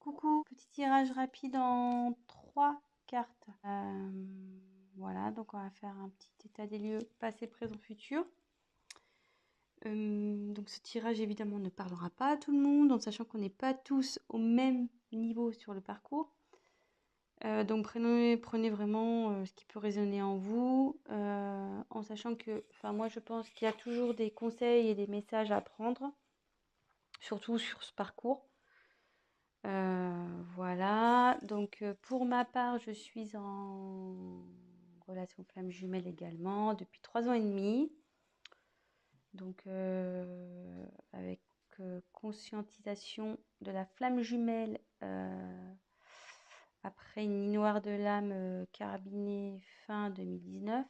Coucou, petit tirage rapide en 3 cartes. Voilà, donc on va faire un petit état des lieux passé, présent, futur. Donc ce tirage évidemment ne parlera pas à tout le monde, en sachant qu'on n'est pas tous au même niveau sur le parcours. Donc prenez vraiment ce qui peut résonner en vous, en sachant que, moi je pense qu'il y a toujours des conseils et des messages à prendre, surtout sur ce parcours. Voilà, donc pour ma part, je suis en relation flamme jumelle également depuis 3 ans et demi. Donc avec conscientisation de la flamme jumelle après une nuit noire de l'âme carabinée fin 2019.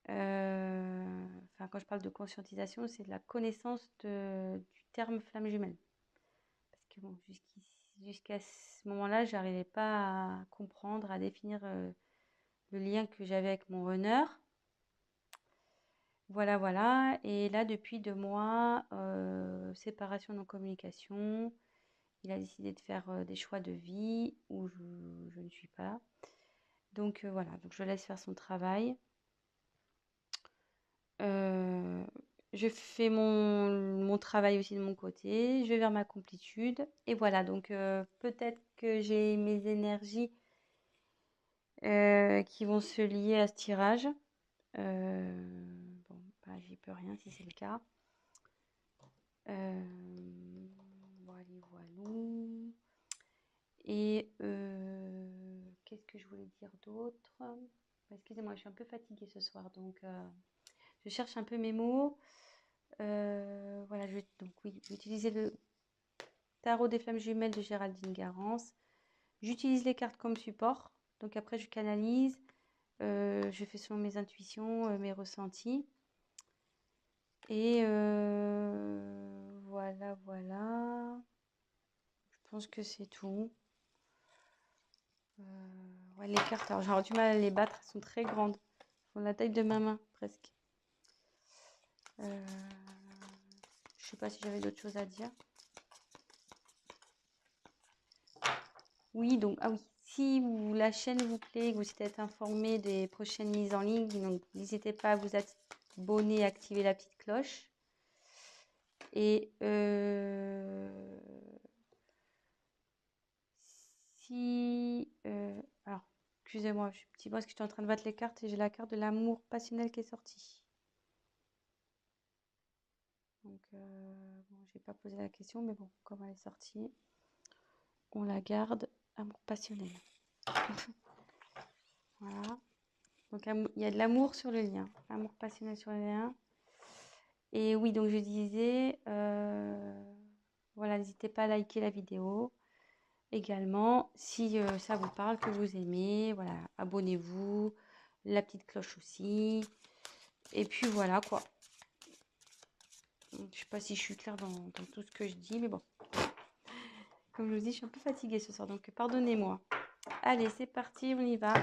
Quand je parle de conscientisation, c'est de la connaissance du terme flamme jumelle. Parce que bon, jusqu'à ce moment-là, j'arrivais pas à comprendre, à définir le lien que j'avais avec mon runner. Voilà, voilà. Et là, depuis 2 mois, séparation non-communication. Il a décidé de faire des choix de vie où je ne suis pas. Donc voilà, donc je laisse faire son travail. Je fais mon travail aussi de mon côté. Je vais vers ma complétude. Et voilà, donc peut-être que j'ai mes énergies qui vont se lier à ce tirage. Bon, j'y peux rien si c'est le cas. Voilà, voilà. Et qu'est-ce que je voulais dire d'autre? Excusez-moi, je suis un peu fatiguée ce soir, donc je cherche un peu mes mots. Voilà, je vais utiliser le tarot des flammes jumelles de Géraldine Garance. J'utilise les cartes comme support, donc après je canalise. Je fais selon mes intuitions, mes ressentis. Et voilà, voilà. Je pense que c'est tout. Ouais, les cartes, alors j'aurais du mal à les battre, elles sont très grandes. Elles font la taille de ma main, presque. Je sais pas si j'avais d'autres choses à dire. Oui, donc, oui. Si la chaîne vous plaît, que vous êtes informé des prochaines mises en ligne, donc n'hésitez pas à vous abonner et activer la petite cloche. Et alors, excusez-moi, je suis petit parce que je suis en train de battre les cartes et j'ai la carte de l'amour passionnel qui est sortie. Donc, bon, j'ai pas posé la question, mais bon, comme elle est sortie, on la garde. Amour passionnel. Voilà. Donc, il y a de l'amour sur le lien. Amour passionnel sur le lien. Et oui, donc je disais, voilà, n'hésitez pas à liker la vidéo. Également, si ça vous parle, que vous aimez, voilà, abonnez-vous, la petite cloche aussi. Et puis voilà quoi. Je sais pas si je suis claire dans tout ce que je dis, mais bon. Comme je vous dis, je suis un peu fatiguée ce soir, donc pardonnez-moi. Allez, c'est parti, on y va.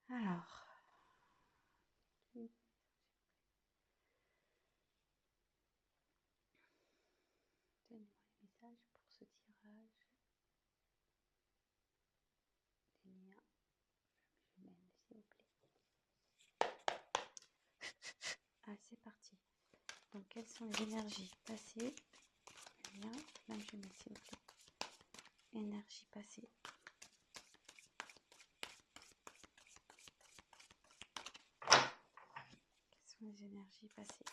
Alors. Donnez-moi les messages pour ce tirage. Des liens jumelles, s'il vous plaît. Ah, c'est parti. Donc, quelles sont les énergies passées? Lien, flamme jumelle, s'il vous plaît. Énergie passée. Quelles sont les énergies passées?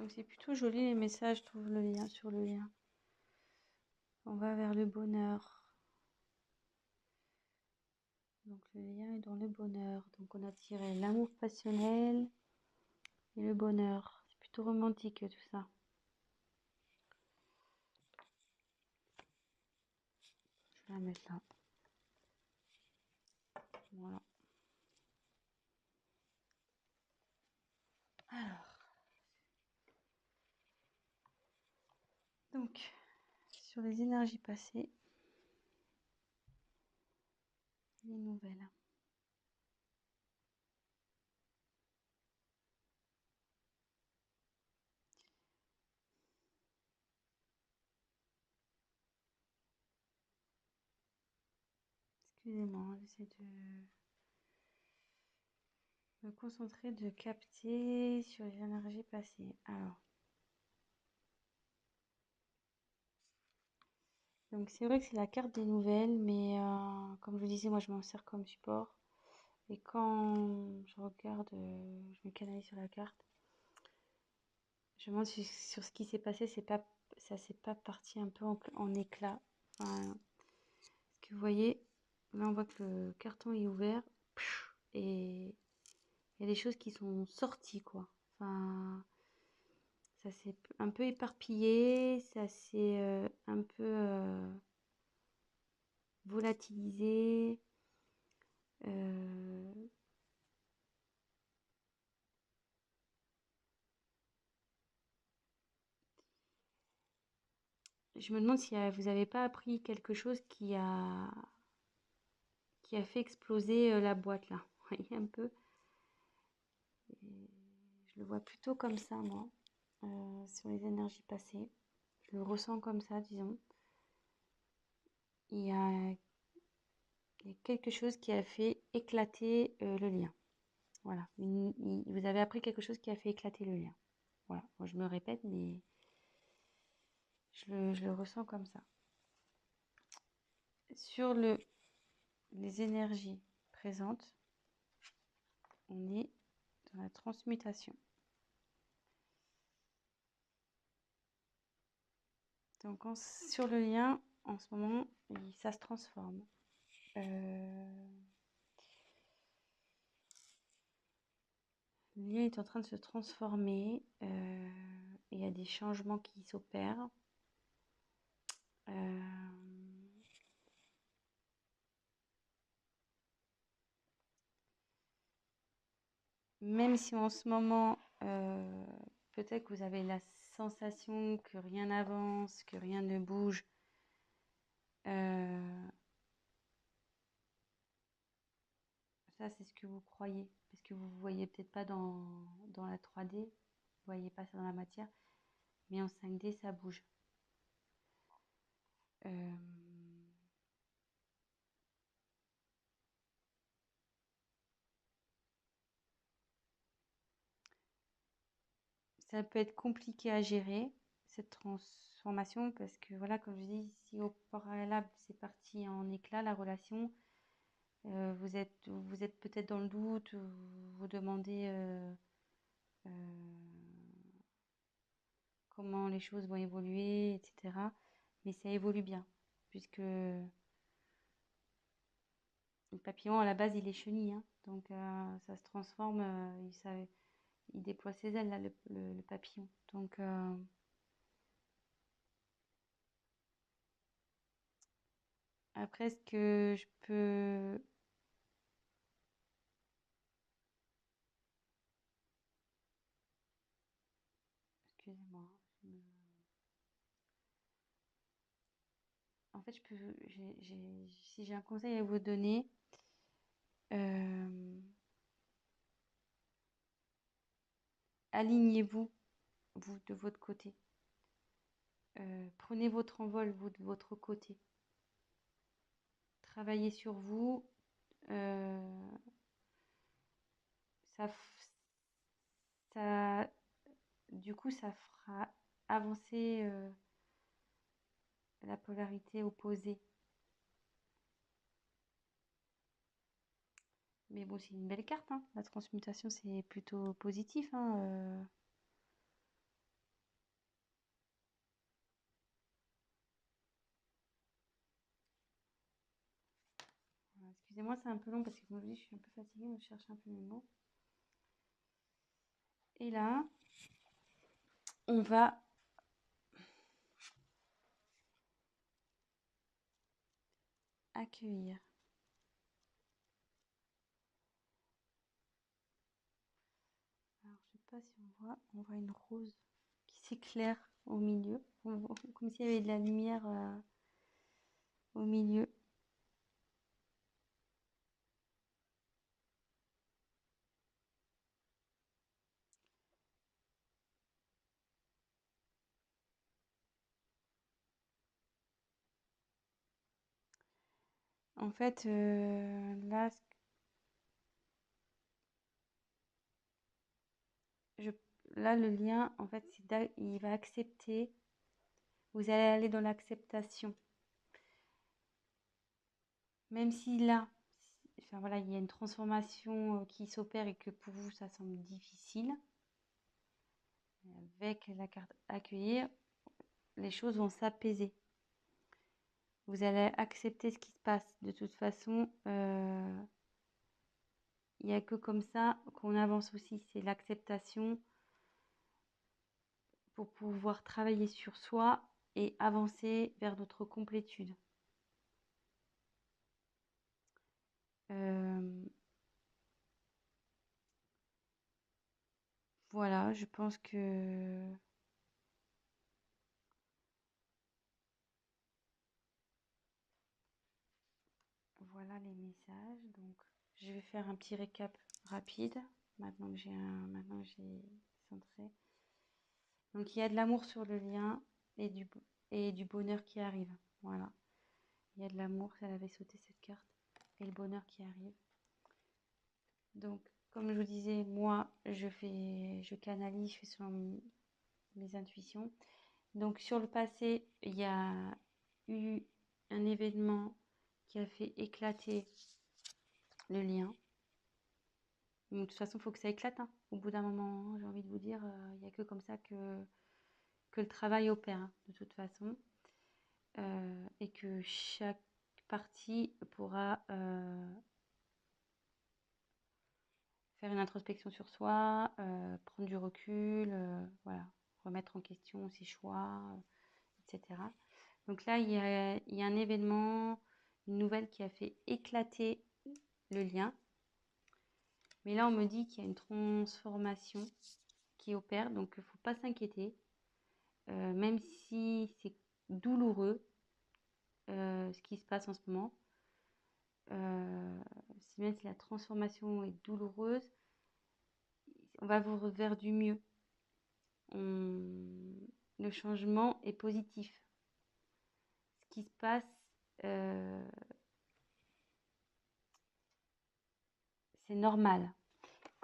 Donc c'est plutôt joli les messages, je trouve, le lien sur le lien. On va vers le bonheur. Donc le lien est dans le bonheur. Donc on a tiré l'amour passionnel et le bonheur. C'est plutôt romantique tout ça. Je vais la mettre là. Voilà. Alors, donc, sur les énergies passées, les nouvelles. Excusez-moi, j'essaie de me concentrer, de capter sur les énergies passées. Alors, donc c'est vrai que c'est la carte des nouvelles, mais comme je vous disais, moi je m'en sers comme support. Et quand je regarde, je me canalise sur la carte, je me demande sur ce qui s'est passé, ça s'est pas parti un peu en éclats. Enfin, ce que vous voyez, là on voit que le carton est ouvert et il y a des choses qui sont sorties, quoi. Enfin, ça s'est un peu éparpillé, ça s'est un peu volatilisé. euh, je me demande si vous n'avez pas appris quelque chose qui a fait exploser la boîte là. Vous voyez un peu. Et je le vois plutôt comme ça, moi, sur les énergies passées. Je le ressens comme ça, disons. Il y a, il y a quelque chose qui a fait éclater le lien. Voilà. Vous avez appris quelque chose qui a fait éclater le lien. Voilà. Moi, je me répète, mais je le ressens comme ça. Sur les énergies présentes, on est dans la transmutation. Donc sur le lien, en ce moment, ça se transforme. Le lien est en train de se transformer. Il y a des changements qui s'opèrent. Même si en ce moment, peut-être que vous avez la sensation que rien n'avance, que rien ne bouge. Ça, c'est ce que vous croyez. Parce que vous ne voyez peut-être pas dans la 3D. Vous ne voyez pas ça dans la matière. Mais en 5D, ça bouge. Euh, Ça peut être compliqué à gérer, cette transformation, parce que voilà, comme je dis, si au préalable c'est parti en éclat, la relation, vous êtes peut-être dans le doute, vous vous demandez euh, comment les choses vont évoluer, etc. Mais ça évolue bien, puisque le papillon, à la base, il est chenille, hein, donc ça se transforme, il déploie ses ailes, là, le papillon. Donc, après, ce que je peux... Excusez-moi. En fait, si j'ai un conseil à vous donner, euh, alignez-vous, vous, de votre côté. Prenez votre envol, vous, de votre côté. Travaillez sur vous. euh, ça, ça, du coup, ça fera avancer la polarité opposée. Mais bon, c'est une belle carte, hein. La transmutation, c'est plutôt positif, hein. Excusez-moi, c'est un peu long parce que comme je vous dis, je suis un peu fatiguée, donc je cherche un peu mes mots. Et là, on va accueillir. Alors, je sais pas si on voit une rose qui s'éclaire au milieu, comme s'il y avait de la lumière au milieu. En fait, là, je, là, le lien, en fait, il va accepter. Vous allez aller dans l'acceptation. Même si là, enfin voilà, il y a une transformation qui s'opère et que pour vous, ça semble difficile, avec la carte accueillir, les choses vont s'apaiser. Vous allez accepter ce qui se passe. De toute façon, il n'y a que comme ça qu'on avance aussi. C'est l'acceptation pour pouvoir travailler sur soi et avancer vers notre complétude. Voilà, je pense que voilà les messages. Donc, je vais faire un petit récap rapide. Maintenant que j'ai centré. Donc, il y a de l'amour sur le lien et du bonheur qui arrive. Voilà. Il y a de l'amour, elle avait sauté cette carte. Et le bonheur qui arrive. Donc, comme je vous disais, moi, je canalise, je fais selon mes intuitions. Donc, sur le passé, il y a eu un événement qui a fait éclater le lien. Donc, de toute façon, il faut que ça éclate, hein. Au bout d'un moment, j'ai envie de vous dire, il n'y a que comme ça que le travail opère, hein, de toute façon. Et que chaque partie pourra faire une introspection sur soi, prendre du recul, voilà, remettre en question ses choix, etc. Donc là, il y a un événement, une nouvelle qui a fait éclater le lien. Mais là, on me dit qu'il y a une transformation qui opère, donc il ne faut pas s'inquiéter. Même si c'est douloureux, ce qui se passe en ce moment, même si la transformation est douloureuse, on va vous vers du mieux. Le changement est positif. Ce qui se passe, euh, c'est normal.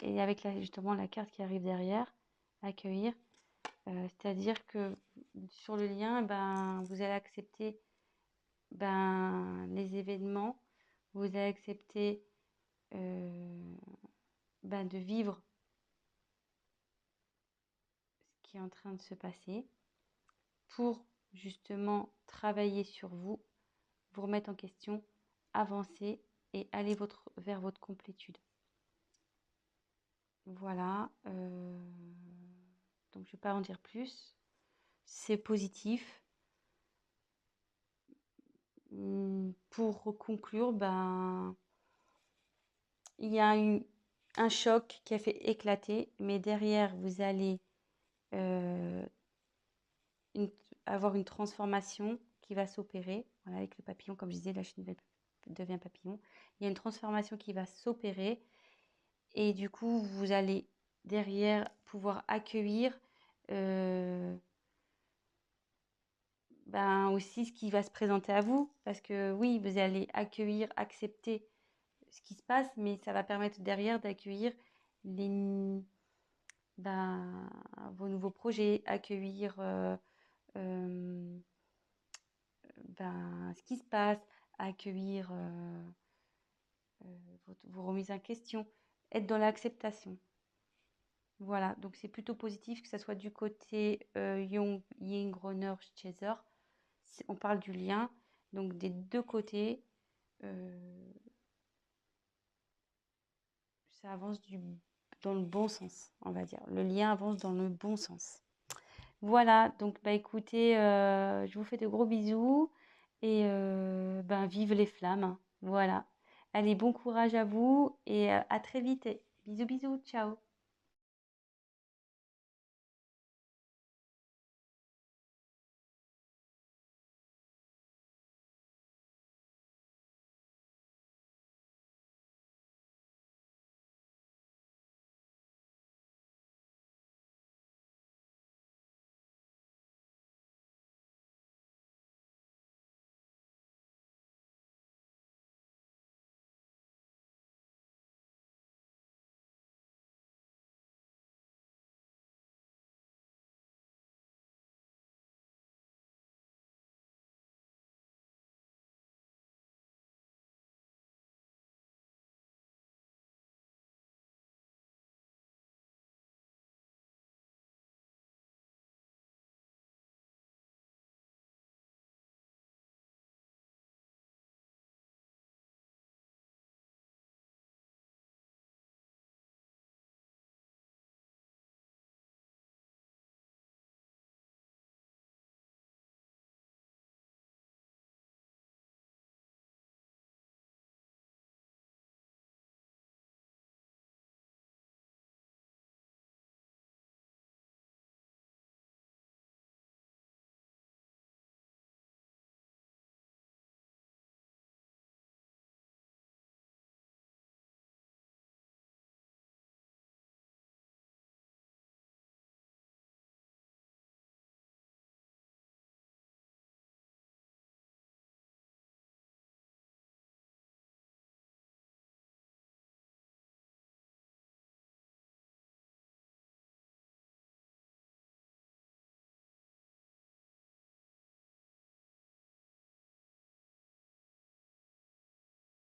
Et avec justement la carte qui arrive derrière, accueillir, c'est-à-dire que sur le lien, ben, vous allez accepter les événements, vous allez accepter de vivre ce qui est en train de se passer pour justement travailler sur vous, vous remettre en question, avancer et aller vers votre complétude. Voilà. Donc je ne vais pas en dire plus. C'est positif. Pour conclure, il y a eu un choc qui a fait éclater, mais derrière, vous allez avoir une transformation qui va s'opérer. Voilà, avec le papillon, comme je disais, la chenille devient papillon. Il y a une transformation qui va s'opérer et du coup, vous allez derrière pouvoir accueillir aussi ce qui va se présenter à vous. Parce que oui, vous allez accueillir, accepter ce qui se passe, mais ça va permettre derrière d'accueillir les, vos nouveaux projets, accueillir ce qui se passe, accueillir vos remises en question, être dans l'acceptation. Voilà, donc c'est plutôt positif que ça soit du côté Jung, Ying, Groner, Chaser. On parle du lien, donc des deux côtés. ça avance dans le bon sens, on va dire. Le lien avance dans le bon sens. Voilà, donc bah écoutez, je vous fais de gros bisous et ben vive les flammes. Voilà. Allez, bon courage à vous et à très vite. Bisous, bisous, ciao.